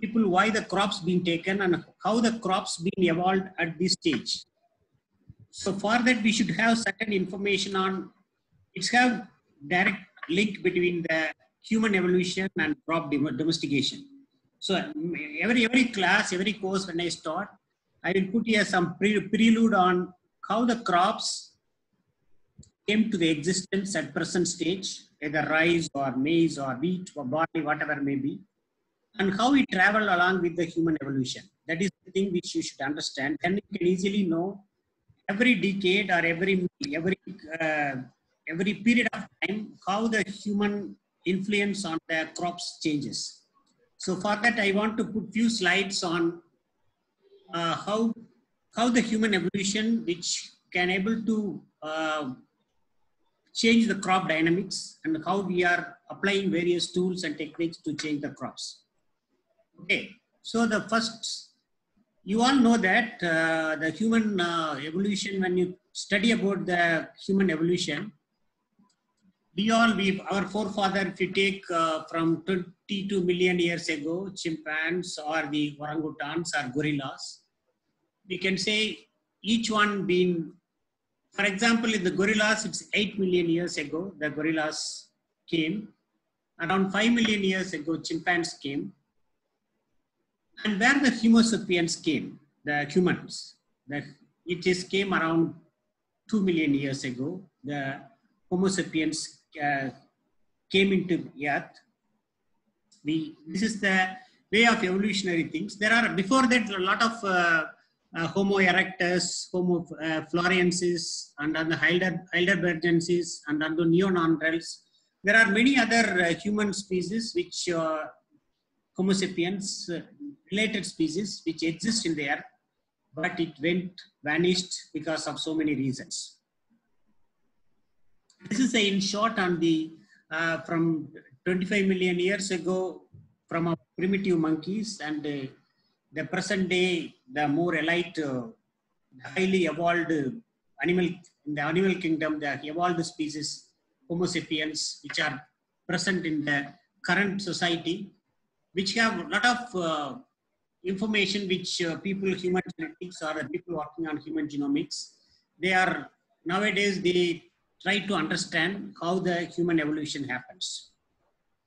people why the crops being taken and how the crops being evolved at this stage. So for that, we should have certain information on, it's have direct link between the human evolution and crop domestication. So every class, every course when I start, I will put here some prelude on how the crops came to the existence at present stage, either rice or maize or wheat or barley, whatever may be, and how it traveled along with the human evolution. That is the thing which you should understand. Then you can easily know every decade or every period of time how the human influence on the crops changes. So for that, I want to put few slides on how the human evolution, which can able to change the crop dynamics, and how we are applying various tools and techniques to change the crops. Okay, so the first, you all know that the human evolution, when you study about the human evolution, our forefather, if you take from 22 million years ago, chimpanzees or the orangutans or gorillas, we can say each one been, for example, in the gorillas, it's 8 million years ago, the gorillas came. Around 5 million years ago, chimpanzees came. And where the Homo sapiens came, the humans, it came around 2 million years ago. The Homo sapiens came into Earth. This is the way of evolutionary things. There are, before that, a lot of Homo erectus, Homo floresiensis, and the Heidelbergensis, and the Neanderthals. There are many other human species which Homo sapiens related species which exist in the earth, but it vanished because of so many reasons. This is in short on the from 25 million years ago, from our primitive monkeys, and the present day, the more elite, highly evolved animal, in the animal kingdom, the evolved species, Homo sapiens, which are present in the current society, which have a lot of information which people, human genetics or people working on human genomics, they are nowadays, they try to understand how the human evolution happens.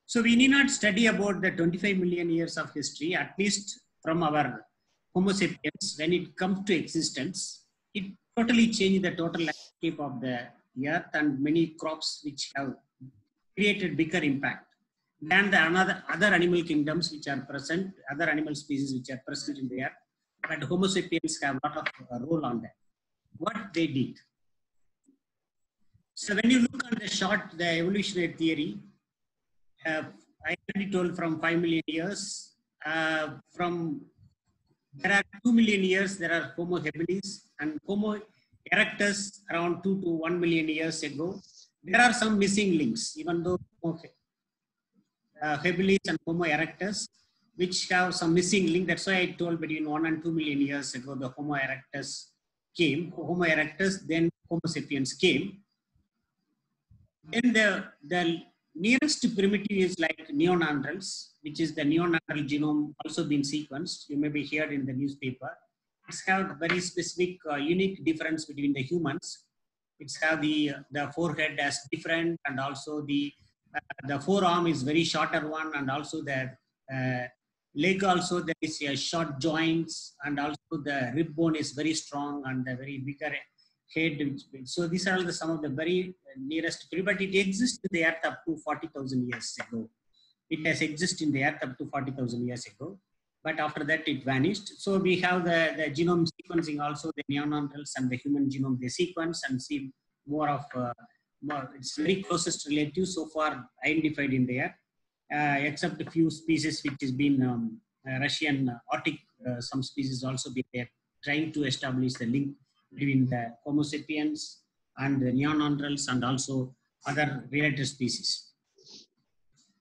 So we need not study about the 25 million years of history, at least from our Homo sapiens. When it comes to existence, it totally changed the total landscape of the earth, and many crops which have created bigger impact than the other animal kingdoms which are present, other animal species which are present in the earth. But Homo sapiens have a lot of role on that. What they did. So when you look at the evolutionary theory, I already told from 5 million years, there are 2 million years, there are Homo habilis, and Homo erectus around 2 to 1 million years ago. There are some missing links, even though Homo habilis and Homo erectus, which have some missing link. That's why I told between 1 and 2 million years ago, the Homo erectus came, Homo erectus, then Homo sapiens came. Then the nearest primitive is like Neanderthals, which is the Neanderthal genome also been sequenced. You may be heard in the newspaper. It's have very specific, unique difference between the humans. It's have the forehead as different, and also the forearm is very shorter one, and also the leg also there is a short joints, and also the rib bone is very strong and the very bigger head. So these are some of the very nearest, but it exists in the earth up to 40,000 years ago. It has existed in the earth up to 40,000 years ago, but after that it vanished. So we have the genome sequencing also, the Neanderthals and the human genome, they sequence and see more of, it's very closest relative so far identified in the earth, except a few species which has been Russian Arctic, some species also been there, trying to establish the link between the Homo sapiens and the Neanderthals and also other related species.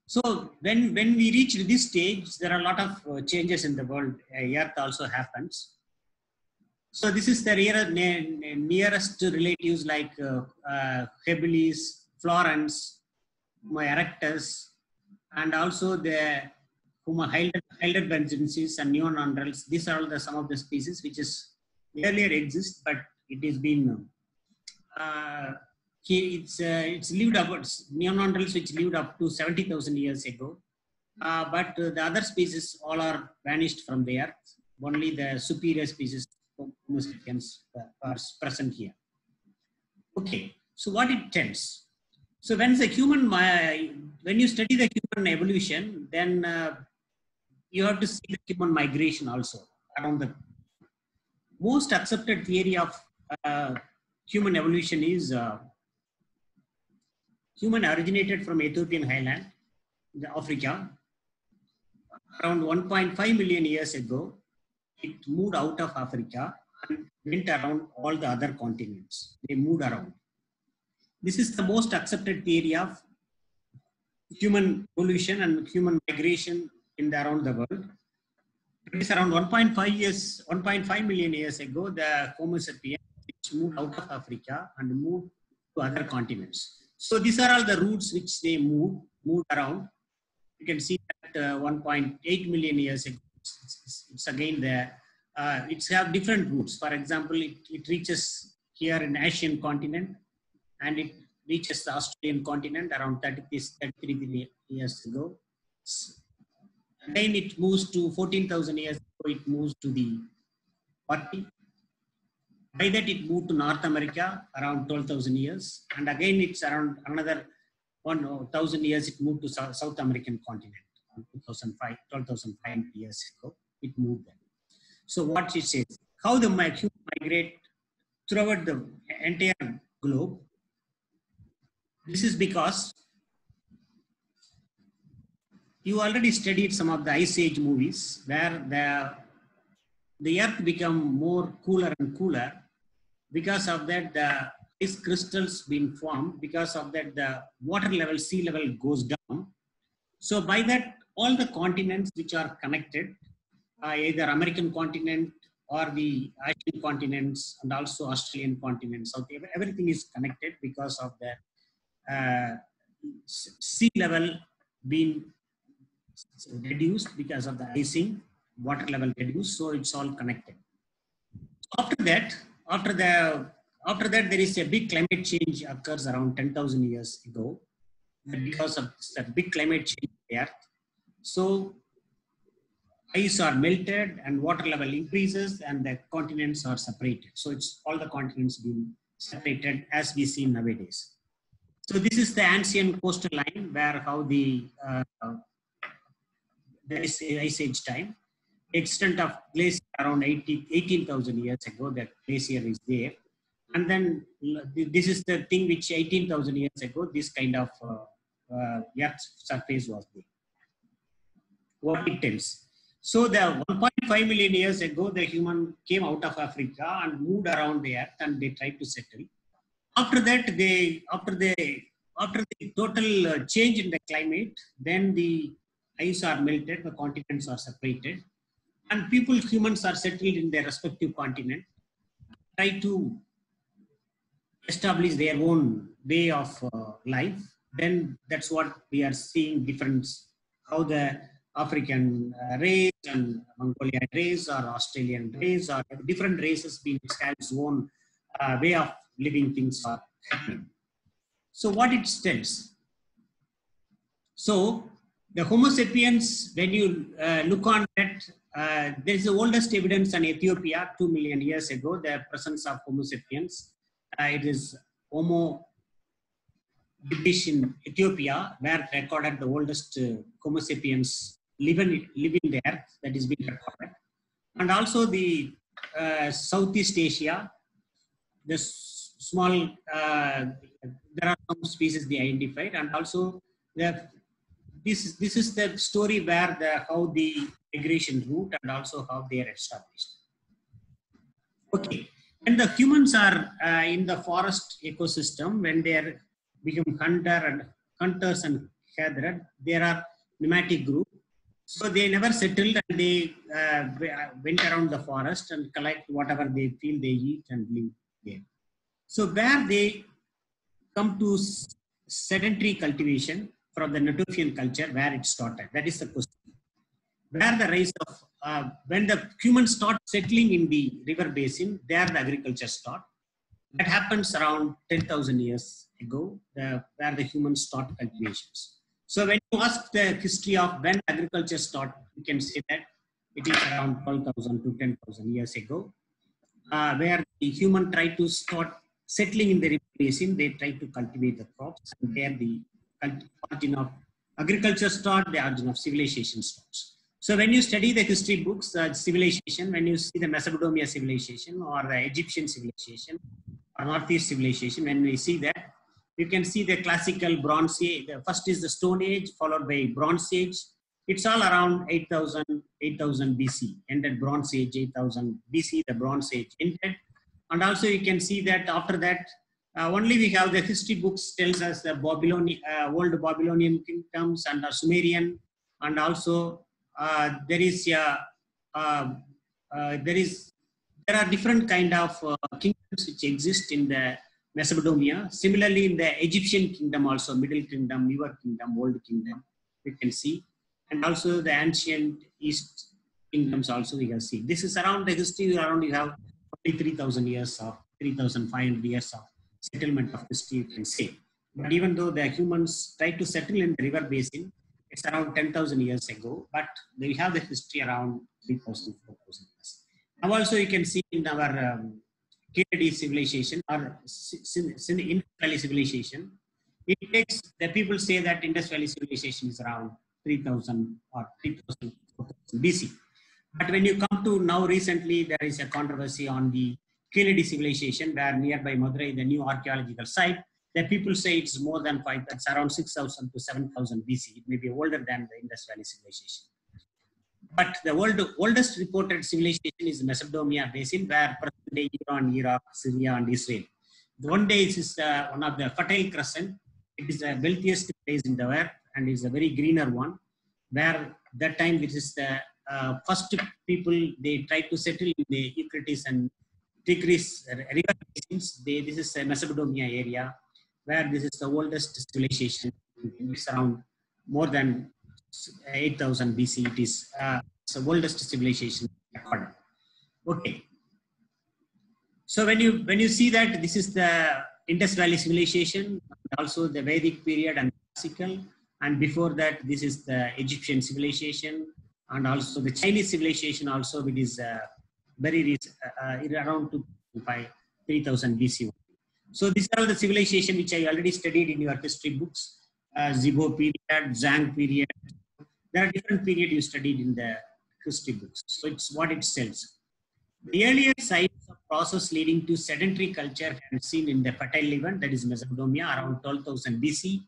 So when we reach this stage, there are a lot of changes in the world. Earth also happens. So this is the nearest relatives like habilis, florens, Homo erectus, and also the Homo heidelbergensis and neanderthals. These are all some of the species which is earlier exist, but it has been it's lived about neanderthals which lived up to 70,000 years ago. But the other species all are vanished from the earth. Only the superior species Homo sapiens are present here. Okay, so what it tells? So when you study the human evolution, then you have to see the human migration also around the most accepted theory of human evolution is human originated from Ethiopian highland, Africa. Around 1.5 million years ago, it moved out of Africa and went around all the other continents. They moved around. This is the most accepted theory of human evolution and human migration around the world. It is around 1.5 million years ago, the Homo sapiens which moved out of Africa and moved to other continents. So these are all the routes which they moved around. You can see that 1.8 million years ago, it's again there. It's have different routes. For example, it reaches here in Asian continent, and it reaches the Australian continent around 33 years ago. Again, it moves to 14,000 years ago, it moves to the Arctic. By that, it moved to North America around 12,000 years. And again, it's around another 1,000 years, it moved to South American continent. 12,500 years ago, it moved there. So what it says, how the humans migrate throughout the entire globe. This is because you already studied some of the Ice Age movies where the earth become more cooler and cooler. Because of that, the ice crystals being formed. Because of that, the water level, sea level goes down. So by that, all the continents which are connected, either American continent or the Asian continents and also Australian continent, South, everything is connected because of the sea level being reduced because of the icing, water level reduced, so it's all connected. After that, there is a big climate change occurs around 10,000 years ago because of that big climate change on the earth. So ice are melted and water level increases and the continents are separated. So it's all the continents being separated as we see nowadays. So this is the ancient coastal line where how there is Ice Age time. Extent of glacier around 18,000 years ago, that glacier is there. And then this is the thing which 18,000 years ago, this kind of earth surface was there. What it tells. So the 1.5 million years ago, the human came out of Africa and moved around the earth and they tried to settle. After that, after the total change in the climate, then the ice are melted, the continents are separated, and humans are settled in their respective continent, try to establish their own way of life. Then that's what we are seeing difference, how the African race and Mongolian race or Australian race or different races being have its own way of living things are happening. So what it tells. So the Homo sapiens, when you look on that, there is the oldest evidence in Ethiopia 2 million years ago, the presence of Homo sapiens. It is Homo in Ethiopia, where recorded the oldest Homo sapiens living there, that is being recorded. And also the Southeast Asia, the small, there are some species they identified, and also this is the story where how the migration route and also how they are established. Okay, when the humans are in the forest ecosystem, when they are become hunters and gatherers, there are nomadic group. So they never settled and they went around the forest and collect whatever they feel they eat and live there. So where they come to sedentary cultivation from the Natufian culture, where it started, that is the question. where the rise of, when the humans start settling in the river basin, there the agriculture start. That happens around 10,000 years ago, where the humans start cultivations. So when you ask the history of when agriculture start, you can say that it is around 12,000 to 10,000 years ago, where the human tried to start settling in the river basin. They try to cultivate the crops, and there the origin of agriculture start, the origin of civilization starts. So when you study the history books, civilization, when you see the Mesopotamia civilization or the Egyptian civilization or Northeast civilization, when we see that, you can see the classical Bronze Age. The first is the Stone Age, followed by Bronze Age. It's all around 8,000 BC. Ended Bronze Age, 8,000 BC, the Bronze Age ended. And also you can see that after that, only we have the history books tells us the Babylonian, old Babylonian kingdoms and the Sumerian, and also there are different kind of kingdoms which exist in the Mesopotamia. Similarly, in the Egyptian kingdom also, Middle Kingdom, Newer Kingdom, Old Kingdom, we can see, and also the ancient East kingdoms also we can see. This is around the history. Around you have 3,000 years of 3,500 years of settlement of history, you can say. But even though the humans tried to settle in the river basin, it's around 10,000 years ago, but they have the history around 3,000, 4,000 years. Now also you can see in our KD civilization or Indus Valley civilization, it takes, the people say that Indus Valley civilization is around 3,000 or 3,000, 4,000 BC. But when you come to now recently, there is a controversy on the Keladi civilization, where nearby Madurai, the new archaeological site, the people say it's more than 5, it's around 6,000 to 7,000 BC. It may be older than the Indus Valley civilization. But the oldest reported civilization is Mesopotamia basin, where present day Iran, Iraq, Syria, and Israel. One day it is one of the Fertile Crescent. It is the wealthiest place in the earth and is a very greener one, where that time this is the first people, they tried to settle in the Euphrates and Tigris river basins. This is the Mesopotamia area, where this is the oldest civilization. It's around more than 8,000 BC. It is the oldest civilization recorded. Okay. So when you see that this is the Indus Valley civilization, also the Vedic period and classical, and before that this is the Egyptian civilization, and also the Chinese civilization also, which is very recent, around 3,000 BC. So these are the civilization which I already studied in your history books, Zibo period, Zhang period. There are different periods you studied in the history books. So it's what it tells. The earlier signs of process leading to sedentary culture can be seen in the Fertile Levant, that is Mesopotamia, around 12,000 BC.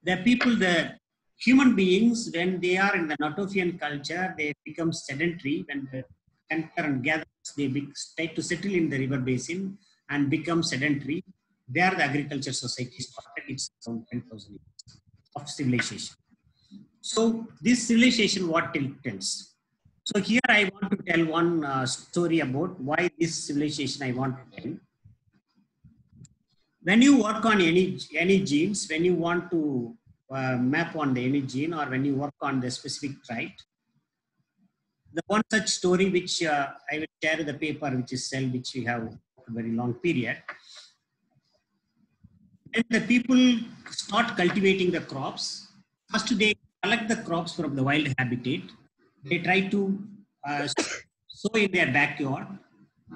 The people, the human beings, when they are in the Natufian culture, they become sedentary. When the hunter and gatherers, they try to settle in the river basin and become sedentary. There the agriculture society started. It's around 10,000 years of civilization. So this civilization, what it tells. So here I want to tell one story about why this civilization I want to tell. When you work on any genes, when you want to map on any gene, or when you work on the specific trait, the one such story which I will share the paper, which is cell, which we have a very long period. When the people start cultivating the crops, first they collect the crops from the wild habitat. They try to sow in their backyard,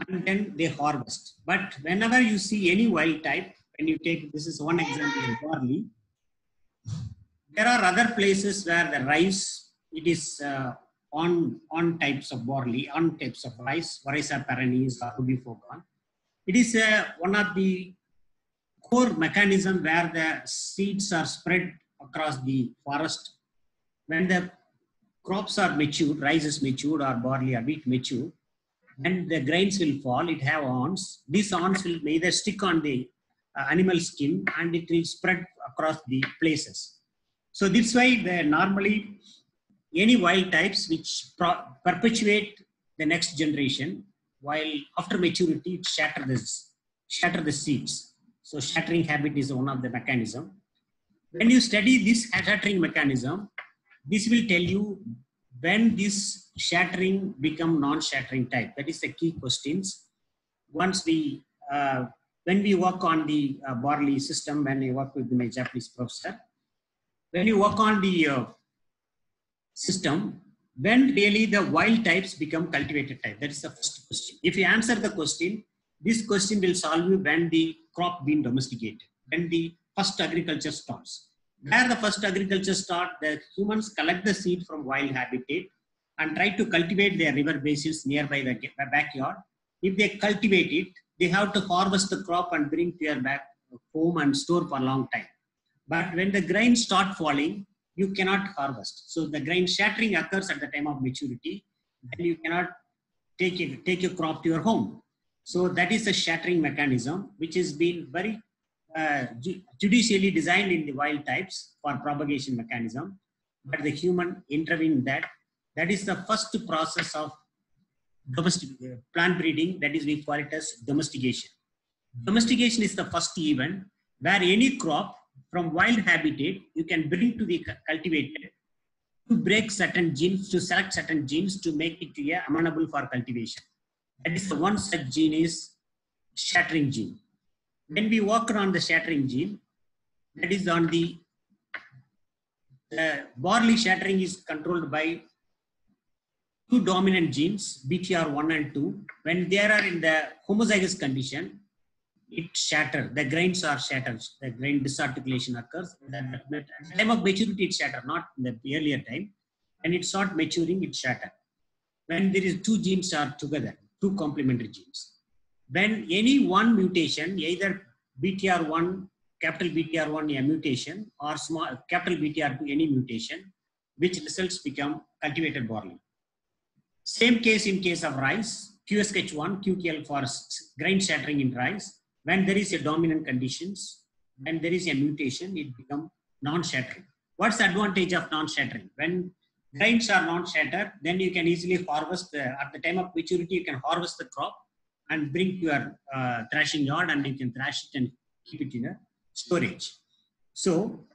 and then they harvest. But whenever you see any wild type, when you take, this is one example of barley, there are other places where the rice, it is on types of barley, on types of rice, Varisa perennis or rubifogon. It is one of the core mechanism where the seeds are spread across the forest. When the crops are matured, rice is matured or barley or wheat matured, then the grains will fall, it have awns. These awns will either stick on the animal skin and it will spread across the places. So this way, normally any wild types which perpetuate the next generation, while after maturity it shatter the seeds. So shattering habit is one of the mechanism. When you study this shattering mechanism, this will tell you when this shattering become non-shattering type? That is the key questions. Once we, when we work on the Borley system, when I work with my Japanese professor, when you work on the system, when really the wild types become cultivated type? That is the first question. If you answer the question, this question will solve you when the crop being domesticated, when the first agriculture starts. Where the first agriculture start, the humans collect the seed from wild habitat and try to cultivate their river basins nearby the backyard. If they cultivate it, they have to harvest the crop and bring to their back home and store for a long time. But when the grains start falling, you cannot harvest. So the grain shattering occurs at the time of maturity, then you cannot take a crop to your home. So that is a shattering mechanism, which has been very judicially designed in the wild types for propagation mechanism, but the human intervened in that. That is the first process of domestic plant breeding. That is, we call it as domestication. Domestication is the first event where any crop from wild habitat you can bring to the cultivated to break certain genes, to select certain genes to make it amenable for cultivation. That is the one such gene is shattering gene. When we work on the shattering gene, that is on the Borley shattering is controlled by two dominant genes, BTR1 and 2. When they are in the homozygous condition, it shatters. The grains are shattered. The grain disarticulation occurs. At the time of maturity, it shatters, not in the earlier time. When it's not maturing, it shatters. When there is two genes are together, two complementary genes. When any one mutation, either BTR1, capital BTR1 a mutation, or small capital BTR2 any mutation, which results become cultivated Borley. Same case in case of rice, QSH1, QTL for grain shattering in rice. When there is a dominant conditions, when there is a mutation, it becomes non-shattering. What's the advantage of non-shattering? When grains are non-shattered, then you can easily harvest, at the time of maturity, you can harvest the crop and bring to your thrashing yard, and you can thrash it and keep it in a storage. So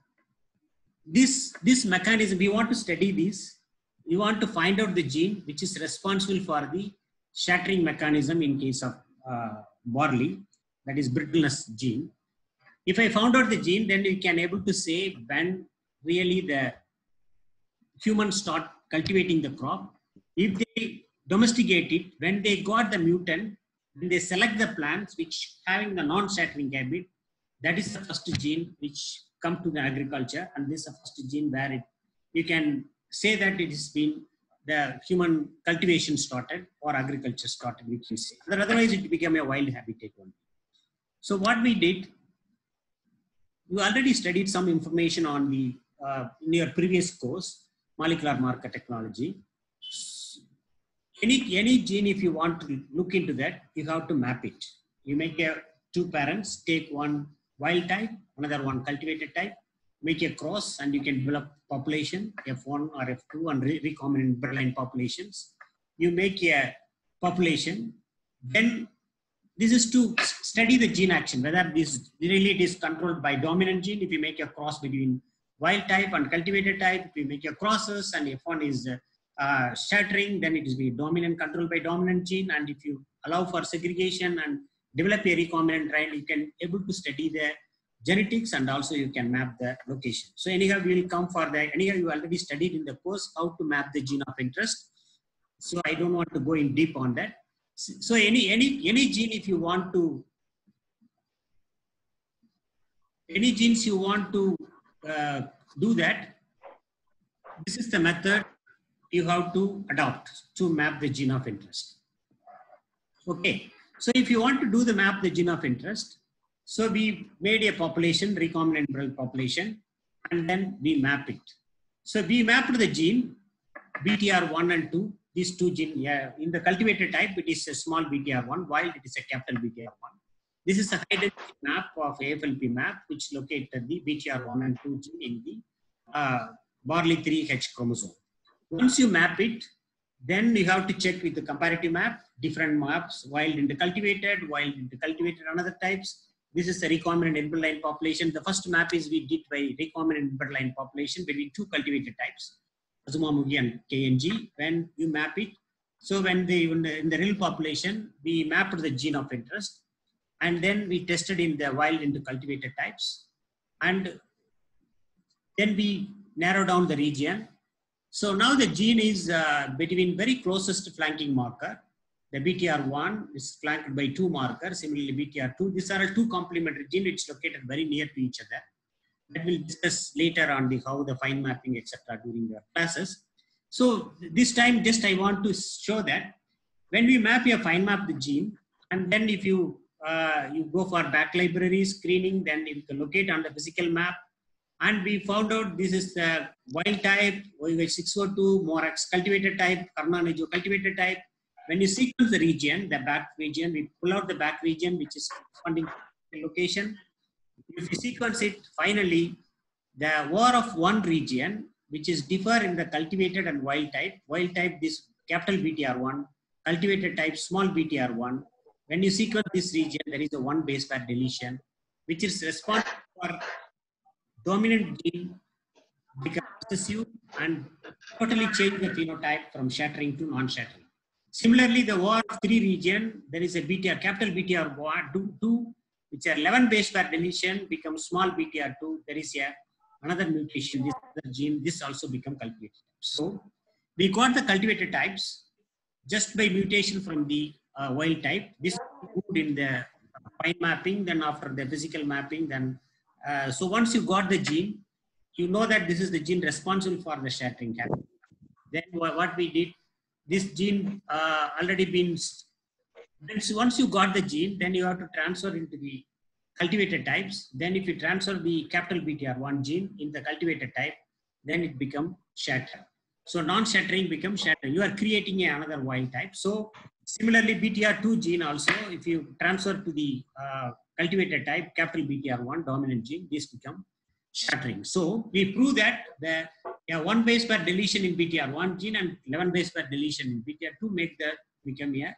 this mechanism, we want to study this. We want to find out the gene which is responsible for the shattering mechanism in case of Borley, that is brittleness gene. If I found out the gene, then we can able to say when really the humans start cultivating the crop. If they domesticate it, when they got the mutant, when they select the plants which having the non-shattering habit, that is the first gene which come to the agriculture, and this is the first gene where you can say that it has been the human cultivation started or agriculture started, we can say. Otherwise, it became a wild habitat one. So what we did, we already studied some information on the in your previous course, molecular marker technology. Any gene, if you want to look into that, you have to map it. You make two parents, take one wild type, another one cultivated type, make a cross, and you can develop population, F1 or F2, and recombinant berline populations. You make a population, then this is to study the gene action, whether this really it is controlled by dominant gene. If you make a cross between wild type and cultivated type, if you make a crosses and F1 is shattering, then it is be dominant, controlled by dominant gene. And if you allow for segregation and develop a recombinant trial, you can able to study the genetics, and also you can map the location. So anyhow, we will come for that. Anyhow, you already studied in the course how to map the gene of interest. So I don't want to go in deep on that. So any gene, if you want to, any genes you want to do that, this is the method you have to adopt to map the gene of interest. Okay, so if you want to do the map the gene of interest, so we made a population, recombinant beryllium population, and then we map it. So we mapped the gene BTR1 and 2. These two genes, in the cultivated type, it is a small BTR1, while it is a capital BTR1. This is a high density map of AFLP map, which located the BTR1 and 2 gene in the Borley 3H chromosome. Once you map it, then you have to check with the comparative map, different maps, wild into cultivated, another types. This is the recombinant inbred population. The first map is we did by recombinant inbred population between two cultivated types. Azumamugi and KNG, when you map it. So when in the real population, we mapped the gene of interest, and then we tested in the wild into cultivated types. And then we narrow down the region. So now the gene is between very closest flanking marker. The BTR1 is flanked by 2 markers, similarly BTR2. These are two complementary genes which located very near to each other. That we'll discuss later on how the fine mapping, etc. during the classes. So this time just I want to show that when we map a fine map the gene, and then if you go for back library screening, then you can locate on the physical map. And we found out this is the wild type, OUH602, Morax cultivated type, Carnarvon cultivated type. When you sequence the region, the back region, we pull out the back region, which is corresponding to the location. If you sequence it, finally, the OR of one region, which is differ in the cultivated and wild type, this capital BTR1, cultivated type, small BTR1. When you sequence this region, there is a 1 base pair deletion, which is responsible for dominant gene become recessive and totally change the phenotype from shattering to non-shattering. Similarly, the OR of 3 region, there is a BTR, capital BTR2, which are 11 base pair deletion, become small BTR2. There is another mutation, this other gene, this also become cultivated. So we got the cultivated types just by mutation from the wild type. This moved in the fine mapping, then after the physical mapping, then so once you got the gene, you know that this is the gene responsible for the shattering happening. Then what we did, this gene already been, once you got the gene, then you have to transfer into the cultivated types. Then if you transfer the capital BTR1 gene in the cultivated type, then it become shatter. So non-shattering becomes shatter. You are creating another wild type. So similarly, BTR2 gene also, if you transfer to the cultivated type, capital BTR1 dominant gene, this become shattering. So we prove that the 1 base pair deletion in BTR1 gene and 11 base pair deletion in BTR2 make that become a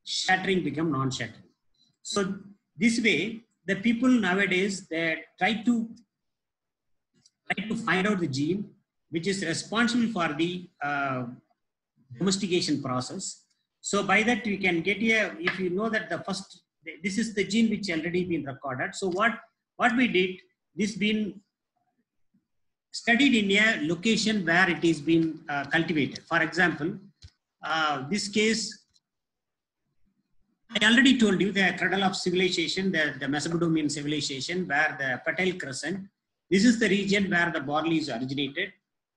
shattering become non-shattering. So this way, the people nowadays, they try to find out the gene which is responsible for the domestication process. So by that we can get here, if you know that the first, this is the gene which already been recorded. So what we did, this been studied in a location where it is been cultivated. For example, this case, I already told you the cradle of civilization, the Mesopotamian civilization, where the Fertile Crescent. This is the region where the barley is originated.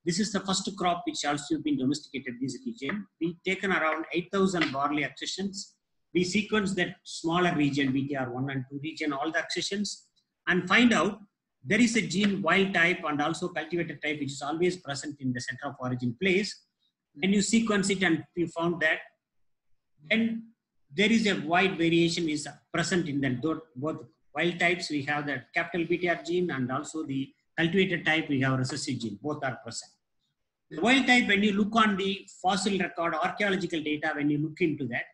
This is the first crop which also been domesticated in this region. We taken around 8,000 barley accessions. We sequence that smaller region, BTR1 and 2 region, all the accessions, and find out there is a gene wild type and also cultivated type which is always present in the center of origin place. When you sequence it and you found that, then there is a wide variation is present in the both wild types. We have the capital BTR gene and also the cultivated type, we have recessive gene, both are present. The wild type, when you look on the fossil record, archaeological data, when you look into that,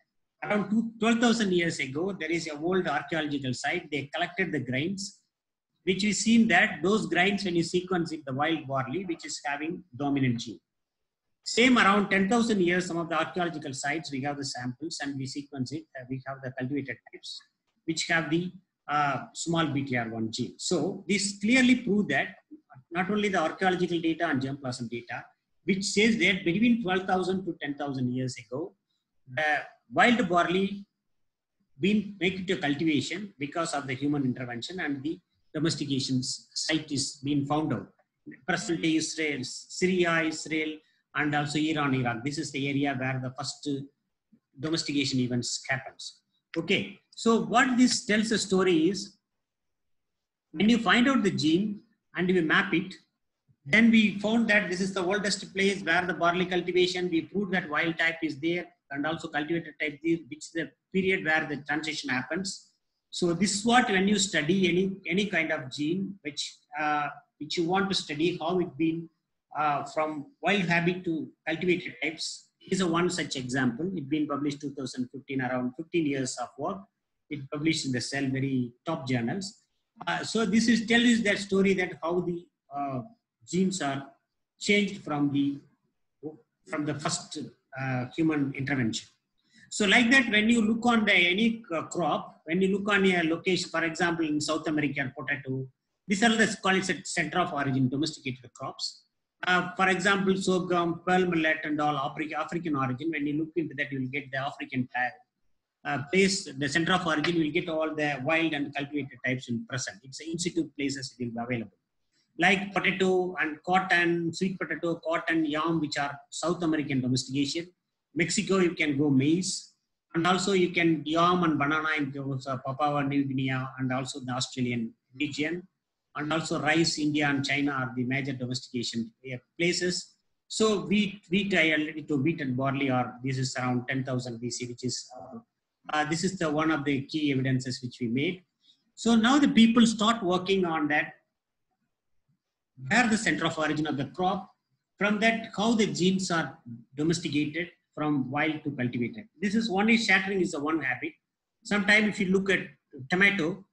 around 12,000 years ago, there is a old archaeological site, they collected the grains, which we seen that those grains, when you sequence it, the wild barley, which is having dominant gene. Same around 10,000 years, some of the archaeological sites, we have the samples and we sequence it. We have the cultivated types, which have the small BTR1 gene. So this clearly proved that not only the archaeological data and germplasm data, which says that between 12,000 to 10,000 years ago, the wild barley been made to cultivation because of the human intervention and the domestication site is being found out. Present day Israel, Syria, Israel, and also Iran, Iraq. This is the area where the first domestication events happens. Okay, so what this tells a story is, when you find out the gene and we map it, then we found that this is the oldest place where the barley cultivation, we proved that wild type is there and also cultivated type, which is the period where the transition happens. So this is what, when you study any kind of gene, which you want to study how it been from wild habit to cultivated types, is a one such example. It been published 2015, around 15 years of work. It published in the Cell, very top journals. So this is tell us that story that how the genes are changed from the first human intervention. So like that, when you look on any crop, when you look on a location, for example, in South American potato, these are the called center of origin domesticated crops. For example, sorghum, pearl millet, and all African origin. When you look into that, you will get the African place, the center of origin. You will get all the wild and cultivated types in present. It's in situ places it will be available. Like potato and cotton, sweet potato, cotton, yam, which are South American domestication. Mexico, you can go maize, and also you can yam and banana in Papua New Guinea and also the Australian region, and also rice, India and China are the major domestication places. So wheat and barley are, this is around 10,000 BC, which is this is the one of the key evidences which we made. So now the people start working on that, where the center of origin of the crop, from that how the genes are domesticated from wild to cultivated. This is one is shattering is the one habit. Sometimes if you look at tomato,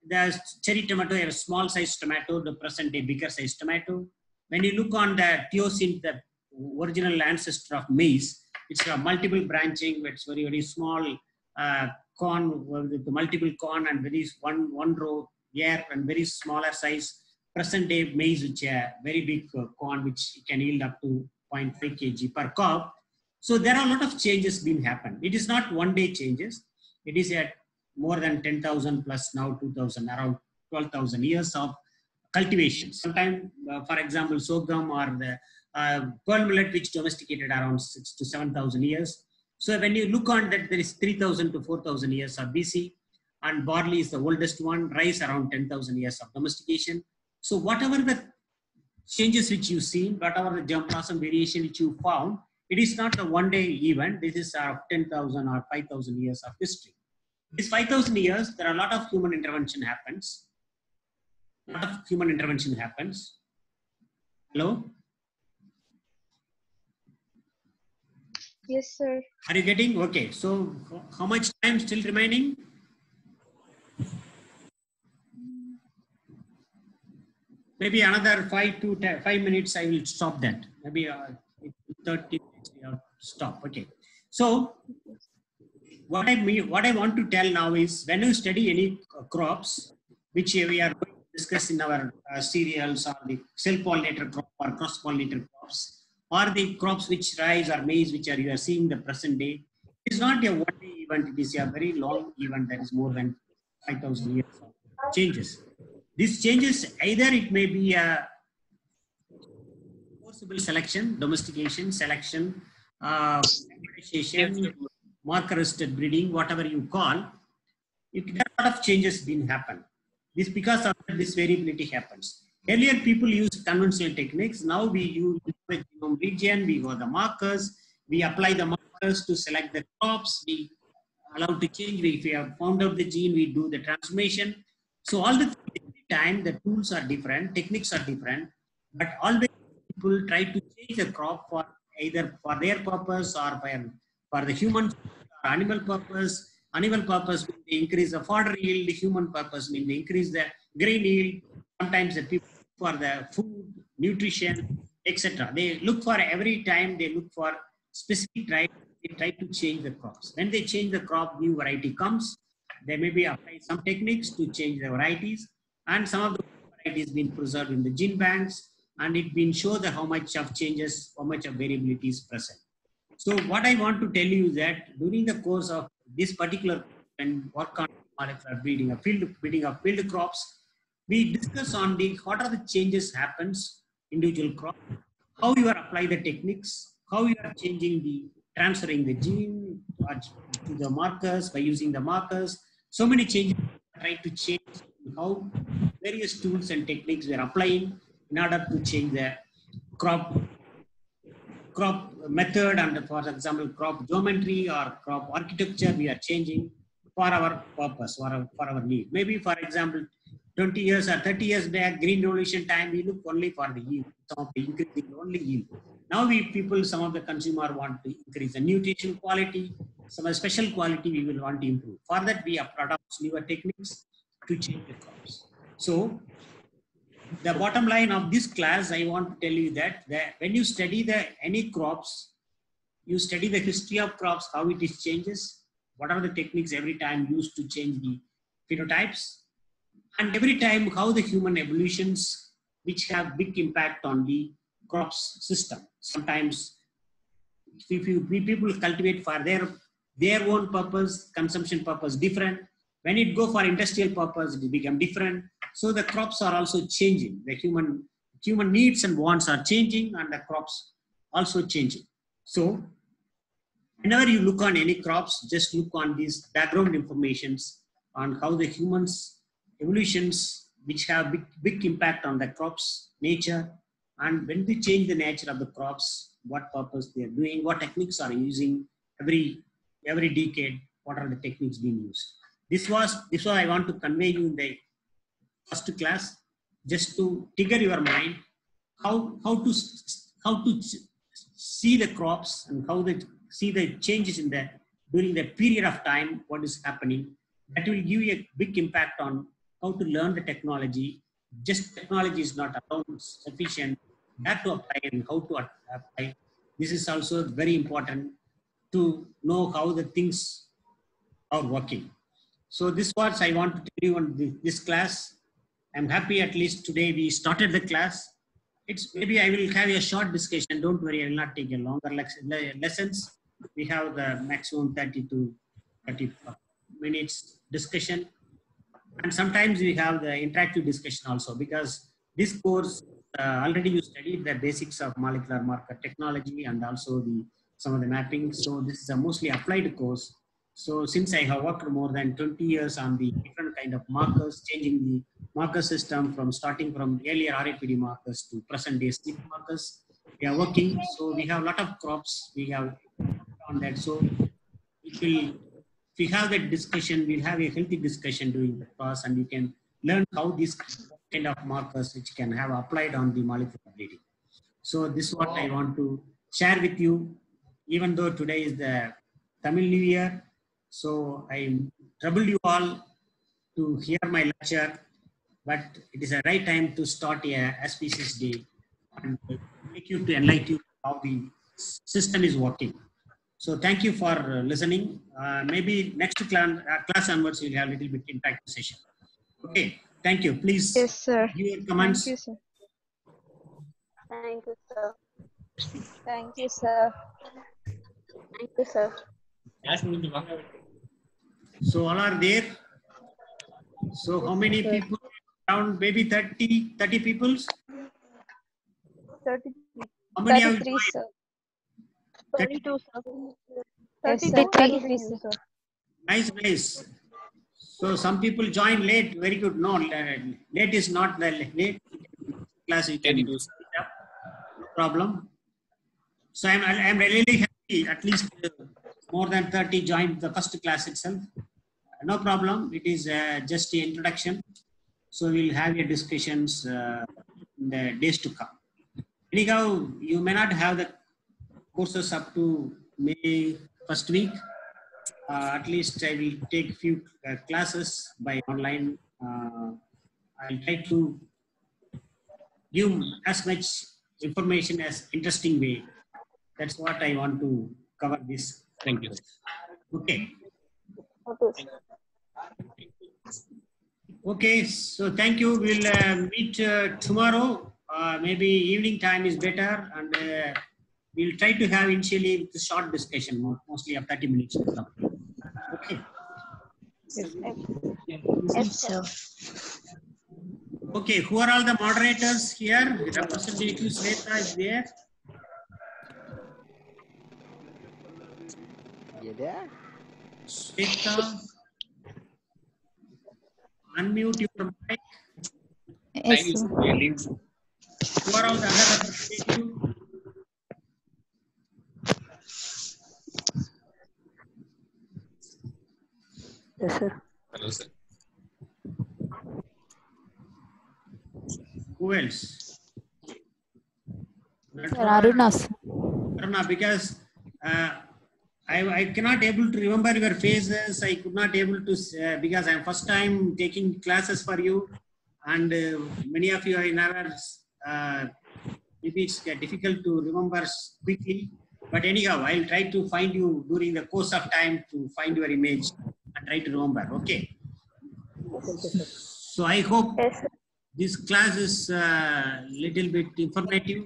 there's cherry tomato, a small size tomato, the present day bigger size tomato. When you look on the teosinte, the original ancestor of maize, it's a multiple branching, it's very, very small corn with multiple corn and very one row here and very smaller size. Present day maize, which a very big corn, which can yield up to 0.5 kg per cob. So there are a lot of changes being happened. It is not one day changes. It is at more than 10,000 plus now 2,000, around 12,000 years of cultivation. Sometimes, for example, sorghum or the pearl millet, which domesticated around 6,000 to 7,000 years. So when you look on that, there is 3,000 to 4,000 years of BC, and barley is the oldest one, rice around 10,000 years of domestication. So whatever the changes which you see, whatever the germ plasm variation which you found, it is not a one-day event. This is 10,000 or 5,000 years of history. This 5,000 years, there are a lot of human intervention happens. A lot of human intervention happens. Hello? Yes, sir. Are you getting? Okay. So how much time still remaining? Maybe another 5 minutes, I will stop that. Maybe 30 minutes, we have to stop. Okay. So what I want to tell now is, when you study any crops, which we are going to discuss in our cereals, or the self-pollinator crop or cross-pollinator crops, or the crops which rice or maize, which you are seeing the present day, it is not a one-day event. It is a very long event that is more than 5,000 years of changes. These changes, either it may be a forcible selection, domestication, selection, hybridization, marker-assisted breeding, whatever you call, there are a lot of changes being happen. This because of this variability happens. Earlier, people used conventional techniques. Now we use the genome region, we go the markers, we apply the markers to select the crops, we allow to change. If we have found out the gene, we do the transformation. So all the time, the tools are different, techniques are different, but always people try to change the crop for either for their purpose or for the human or animal purpose. Animal purpose means they increase the fodder yield, the human purpose means they increase the grain yield. Sometimes the people for the food, nutrition, etc. They look for every time, they look for specific right, they try to change the crops. When they change the crop, new variety comes. They may be apply some techniques to change the varieties, and some of the varieties been preserved in the gene banks, and it been shown that how much of changes, how much of variability is present. So what I want to tell you is that during the course of this particular and work on molecular breeding of field crops, we discuss on what are the changes happens individual crop, how you are apply the techniques, how you are changing the transferring the gene to the markers by using the markers. So many changes try to change how various tools and techniques we are applying in order to change the crop method, and for example crop geometry or crop architecture we are changing for our purpose, for our need. Maybe for example 20 years or 30 years back, green revolution time, we look only for the yield, some of the increasing only yield. Now some of the consumer want to increase the nutrition quality, some special quality we will want to improve. For that we adopt newer techniques to change the crops. So the bottom line of this class, I want to tell you that when you study any crops, you study the history of crops, how it is changes, what are the techniques every time used to change the phenotypes, and every time how the human evolutions, which have big impact on the crops system. Sometimes if people cultivate for their own purpose, consumption purpose different. When it go for industrial purpose, it become different. So the crops are also changing. The human needs and wants are changing, and the crops also changing. So whenever you look on any crops, just look on these background informations on how the humans evolutions, which have big impact on the crops nature, and when they change the nature of the crops, what purpose they are doing, what techniques are using every decade, what are the techniques being used. This was I want to convey you in the first class, just to trigger your mind how to see the crops and how they see the changes in the during the period of time, what is happening. That will give you a big impact on how to learn the technology. Just technology is not alone sufficient. That to apply and how to apply. This is also very important to know how the things are working. So this was I want to tell you on this class. I'm happy at least today we started the class. It's maybe I will have a short discussion. Don't worry, I will not take a longer lessons. We have the maximum 30 to 30 minutes discussion. And sometimes we have the interactive discussion also, because this course already you studied the basics of molecular marker technology and also some of the mapping. So this is a mostly applied course. So since I have worked more than 20 years on the different kind of markers, changing the marker system from starting from earlier RAPD markers to present day SNP markers, we are working. So we have a lot of crops we have on that. So it will, if we have that discussion, we'll have a healthy discussion during the class, and you can learn how these kind of markers which can have applied on the molecular breeding. So this is what I want to share with you, even though today is the Tamil New Year. So I troubled you all to hear my lecture, but it is a right time to start a auspicious day and make you to enlighten you how the system is working. So thank you for listening. Maybe next class onwards we'll have a little bit interactive session. Okay, thank you. Please yes, sir. give your comments. Thank you, sir. Thank you, sir. Thank you, sir. Thank you, sir. So all are there. So how many people? Around maybe 30 people? 30. How many have 33, joined? sir. 32, sir. Yes, 32, sir. 33, sir. Nice. So some people join late. Very good. No, late is not the late class. You can do no problem. So I'm really happy. At least more than 30 joined the first class itself. No problem. It is just the introduction. So we'll have your discussions in the days to come. Anyhow, you may not have the courses up to May first week. At least I will take few classes by online. I'll try to give as much information as interesting way. That's what I want to cover this. Thank you. Okay. Okay. Okay, so thank you. We'll meet tomorrow. Maybe evening time is better, and we'll try to have initially the short discussion, mostly of 30 minutes. Okay. Yes, sir. Okay, who are all the moderators here? The representative Sweta is there. You there? Sweta, unmute your mic. Yes, sir. Who are all the other representatives? Yes, sir. Hello, sir. Who else? Aruna, sir. Aruna, because I cannot able to remember your faces. I could not able to because I'm first time taking classes for you. and many of you are in errors. Maybe it's difficult to remember quickly, but anyhow, I'll try to find you during the course of time to find your image and try to remember. Okay. So I hope Yes, sir. this class is little bit informative.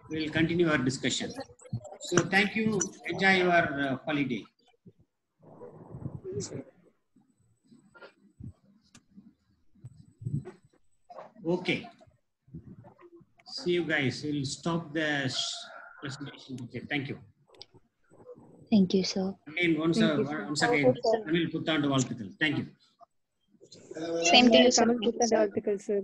We'll continue our discussion. So thank you. Enjoy your holiday. Okay. See you guys. We'll stop the presentation. Okay. Thank you. Thank you, sir. Again, once again, Anil Puttandu Valthukal. Thank you. Same to you, sir. Tamil Puttandu Valthukal, sir.